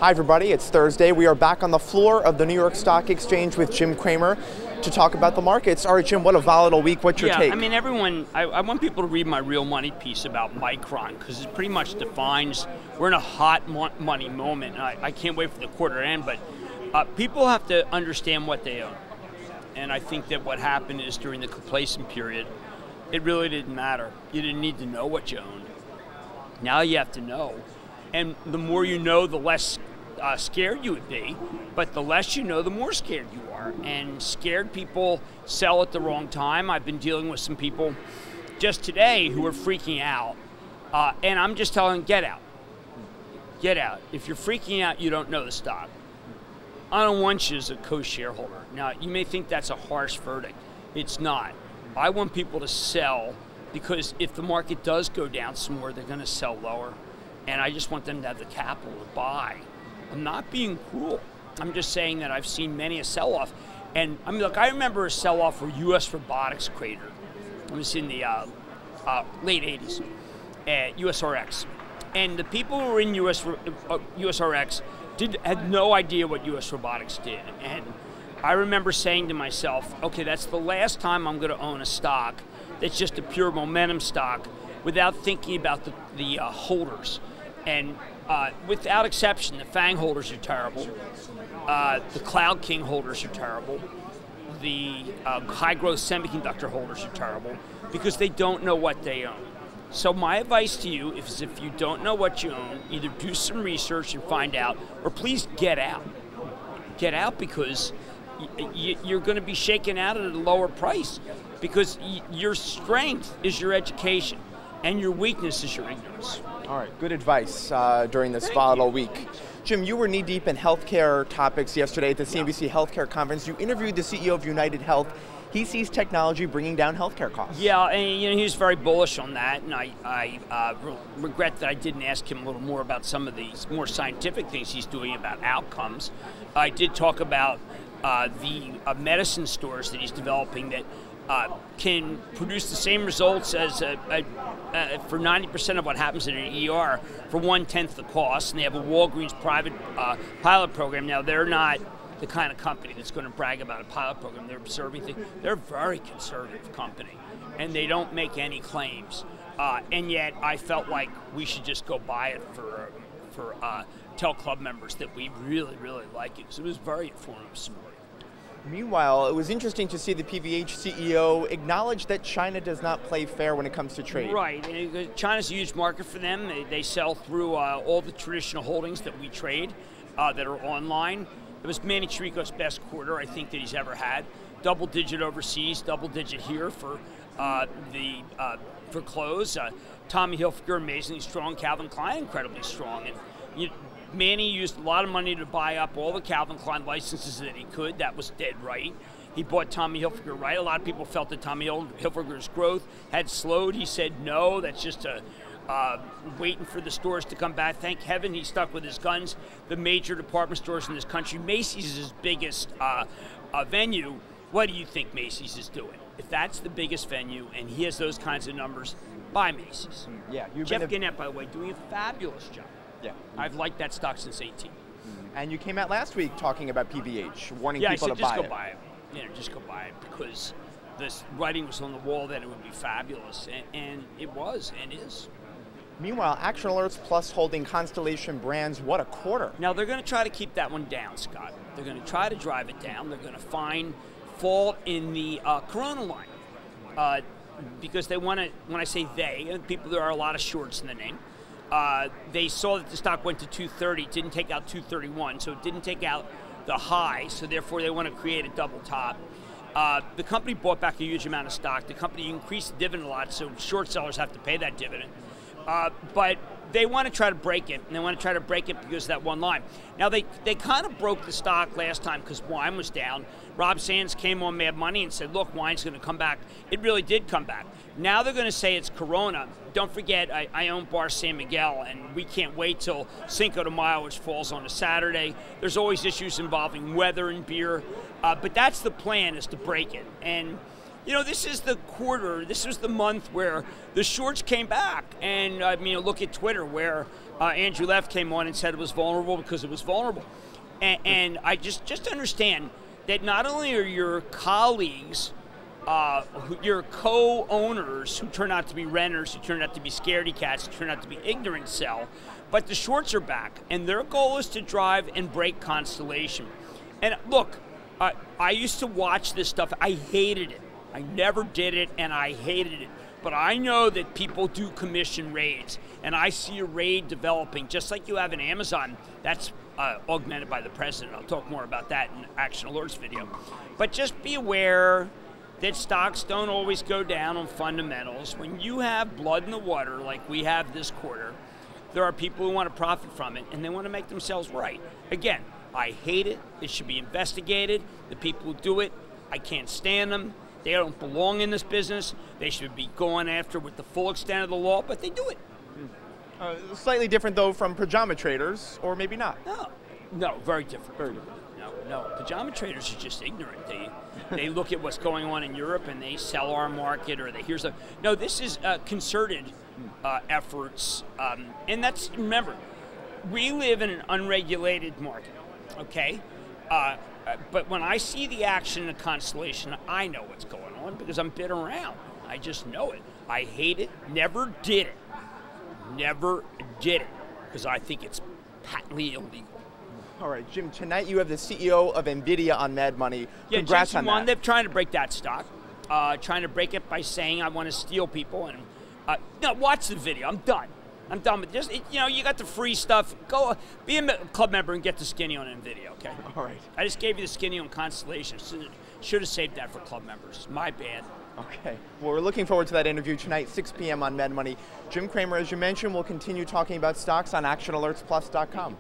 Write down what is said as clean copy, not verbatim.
Hi everybody, it's Thursday. We are back on the floor of the New York Stock Exchange with Jim Cramer to talk about the markets. All right, Jim, what a volatile week. What's your take? Yeah, I mean, everyone, I want people to read my Real Money piece about Micron because it pretty much defines, we're in a hot money moment. And I can't wait for the quarter end, but people have to understand what they own. And I think that what happened is during the complacent period, it really didn't matter. You didn't need to know what you owned. Now you have to know. And the more you know, the less scared you would be, but the less you know, the more scared you are. And scared people sell at the wrong time. I've been dealing with some people just today who are freaking out, and I'm just telling them, get out. Get out. If you're freaking out, you don't know the stock. I don't want you as a co-shareholder. Now, you may think that's a harsh verdict. It's not. I want people to sell because if the market does go down some more, they're going to sell lower. And I just want them to have the capital to buy. I'm not being cruel. I'm just saying that I've seen many a sell-off. And I mean, look, I remember a sell-off where U.S. robotics cratered. It was in the late 80s at USRX. And the people who were in USRX had no idea what U.S. robotics did. And I remember saying to myself, okay, that's the last time I'm going to own a stock that's just a pure momentum stock without thinking about the holders. And without exception, the FANG holders are terrible. The Cloud King holders are terrible. The high-growth semiconductor holders are terrible because they don't know what they own. So my advice to you is if you don't know what you own, either do some research and find out, or please get out. Get out because you're going to be shaken out at a lower price because your strength is your education and your weakness is your ignorance. All right, good advice during this volatile week. Jim, you were knee-deep in healthcare topics yesterday at the CNBC Healthcare Conference. You interviewed the CEO of UnitedHealth. He sees technology bringing down healthcare costs. Yeah, and he was very bullish on that, and I regret that I didn't ask him a little more about some of these more scientific things he's doing about outcomes. I did talk about the medicine stores that he's developing that can produce the same results as for 90% of what happens in an ER for 1/10 the cost, and they have a Walgreens private pilot program. Now, they're not the kind of company that's going to brag about a pilot program. They're observing things. They're a very conservative company, and they don't make any claims. And yet, I felt like we should just go buy it for tell club members that we really, really like it. So it was very informative story. Meanwhile, it was interesting to see the PVH CEO acknowledge that China does not play fair when it comes to trade. Right. China's a huge market for them. They sell through all the traditional holdings that we trade that are online. It was Manny Chirico's best quarter, I think, that he's ever had. Double-digit overseas, double-digit here for close. Tommy Hilfiger, amazingly strong. Calvin Klein, incredibly strong. And Manny used a lot of money to buy up all the Calvin Klein licenses that he could. That was dead right. He bought Tommy Hilfiger right. A lot of people felt that Tommy Hilfiger's growth had slowed. He said, no, that's just waiting for the stores to come back. Thank heaven he stuck with his guns. The major department stores in this country, Macy's is his biggest venue. What do you think Macy's is doing? If that's the biggest venue and he has those kinds of numbers, buy Macy's. Yeah, Jeff Gannett, by the way, doing a fabulous job. Yeah. I've liked that stock since 18. And you came out last week talking about PVH, warning people to buy it. Yeah, I said just go buy it. You know, just go buy it because this writing was on the wall that it would be fabulous, and it was and is. Meanwhile, Action Alerts Plus holding Constellation Brands, what a quarter. Now they're going to try to keep that one down, Scott. They're going to try to drive it down. They're going to find fault in the Corona line because they want to, when I say they, and people, there are a lot of shorts in the name. They saw that the stock went to 230, didn't take out 231, so it didn't take out the high, so therefore they want to create a double top. The company bought back a huge amount of stock. The company increased the dividend a lot, so short sellers have to pay that dividend. But they want to try to break it, and they want to try to break it because of that one line. Now, they kind of broke the stock last time because wine was down. Rob Sands came on Mad Money and said, look, wine's going to come back. It really did come back. Now they're going to say it's Corona. Don't forget, I own Bar San Miguel, and we can't wait till Cinco de Mayo, which falls on a Saturday. There's always issues involving weather and beer, but that's the plan, is to break it. And You know, this is the quarter, this was the month where the shorts came back. And I mean, look at Twitter where Andrew Leff came on and said it was vulnerable because it was vulnerable. And I just understand that not only are your colleagues, your co-owners who turn out to be renters, who turn out to be scaredy cats, who turn out to be ignorant sell, but the shorts are back. And their goal is to drive and break Constellation. And look, I used to watch this stuff. I hated it. I never did it, and I hated it. But I know that people do commission raids, and I see a raid developing, just like you have in Amazon. That's augmented by the president. I'll talk more about that in Action Alerts video. But just be aware that stocks don't always go down on fundamentals. When you have blood in the water, like we have this quarter, there are people who want to profit from it, and they want to make themselves right. Again, I hate it. It should be investigated. The people who do it, I can't stand them. They don't belong in this business. They should be going after with the full extent of the law, but they do it. Slightly different, though, from pajama traders, or maybe not. No, very different. Very different. No, pajama traders are just ignorant. They look at what's going on in Europe and they sell our market, or they hear some. No, this is concerted efforts, and that's, remember, we live in an unregulated market, okay? But when I see the action in Constellation, I know what's going on because I'm been around. I just know it. I hate it. Never did it. Never did it because I think it's patently illegal. All right, Jim, tonight you have the CEO of NVIDIA on Mad Money. Congrats on that. They're trying to break that stock, trying to break it by saying I want to steal people. And no, watch the video. I'm done. I'm done with this. You got the free stuff. Go be a club member and get the skinny on NVIDIA, okay? All right. I just gave you the skinny on Constellation. Should have saved that for club members. My bad. Okay. Well, we're looking forward to that interview tonight, 6 p.m. on Mad Money. Jim Cramer, as you mentioned, will continue talking about stocks on ActionAlertsPlus.com.